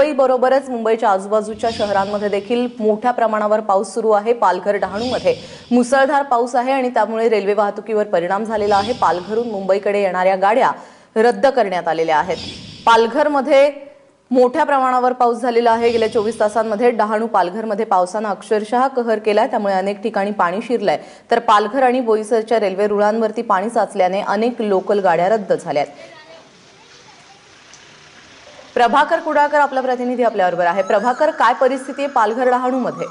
मुंबई बरोबरच मुंबईच्या आजूबाजूच्या शहरांमध्ये देखील मोठ्या प्रमाणावर पाऊस सुरू आहे। पालघर डहाणूमध्ये मुसळधार पाऊस आहे आणि त्यामुळे रेल्वे वाहतुकीवर परिणाम झालेला आहे। पालघरहून मुंबईकडे येणाऱ्या गाड्या रद्द करण्यात आलेल्या आहेत। पालघरमध्ये मोठ्या प्रमाणावर पाऊस झालेला आहे। गेल्या 24 तासांमध्ये डहाणू पालघरमध्ये पावसाने अक्षरशः कहर केलाय, त्यामुळे अनेक ठिकाणी पाणी शिरलंय। तर पालघर आणि बोईसरच्या रेल्वे रुळांवरती पाणी साचल्याने अनेक लोकल गाड्या रद्द झाल्यात। प्रभाकर कुडाळकर आपला प्रतिनिधी आपल्याबरोबर आहे। प्रभाकर, काय परिस्थिती आहे पालघर डहाणूमध्ये?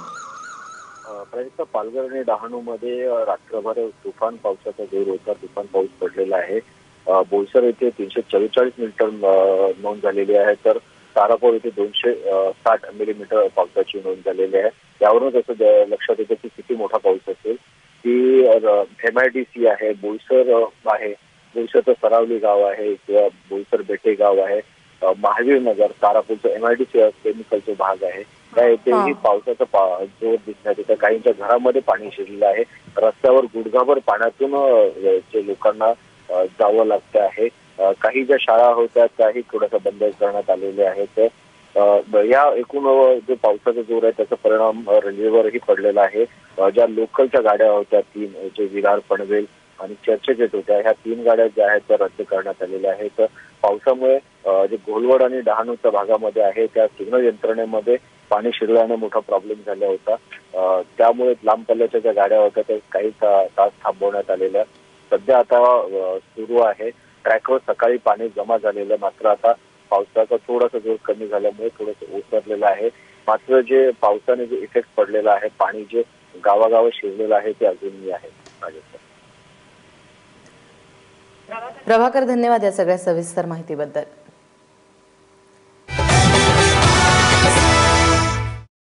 पालघर आणि डहाणूमध्ये रात्रभर तुफान पावसाचा जोर होता। तुफान पाऊस पडलेला आहे। बोईसर येथे 344 मिलीमीटर नोंद झालेली आहे, तर तारापूर येथे 260 मिलीमीटर पावसाची नोंद झालेली आहे। यावरून असं लक्षात येतं की किती मोठा पाऊस असेल। की MIDC आहे, बोईसर आहे, बोईसरचं सरावली गाव आहे किंवा बोईसर बेटे गाव आहे, महावीर नगर, तारापूरचं MIDC केमिकलचा भाग आहे। त्या येथेही पावसाचा जोर दिसण्यात येतं। काहींच्या घरामध्ये पाणी शिरलेलं आहे। रस्त्यावर गुडघाभर पाण्यातून जे लोकांना जावं लागतं आहे। काही ज्या शाळा होत्या त्याही थोडासा बंद करण्यात आलेल्या आहेत। या एकूण जो पावसाचा जोर आहे त्याचा परिणाम रेल्वेवरही पडलेला आहे। ज्या लोकलच्या गाड्या होत्या 3, जे विरार, पनवेल आणि चर्चगेट होत्या, ह्या 3 गाड्या ज्या आहेत त्या रद्द करण्यात आलेल्या आहेत। पावसामुळे जे घोलवड आणि डहाणूच्या भागामध्ये आहे त्या सिग्नल यंत्रणेमध्ये पाणी शिरल्याने मोठा प्रॉब्लेम झाला होता। त्यामुळे लांब पल्ल्याच्या ज्या गाड्या होत्या त्या काही तास थांबवण्यात आलेल्या। सध्या आता सुरू आहे। ट्रॅकवर सकाळी पाणी जमा झालेलं, मात्र आता पावसाचा थोडासा जोर कमी झाल्यामुळे थोडंसं ओसरलेलं आहे। मात्र जे पावसाने जे इफेक्ट पडलेला आहे, पाणी जे गावागाव शिरलेलं आहे ते अजूनही आहे। प्रभाकर, धन्यवाद या सगळ्या सविस्तर माहितीबद्दल।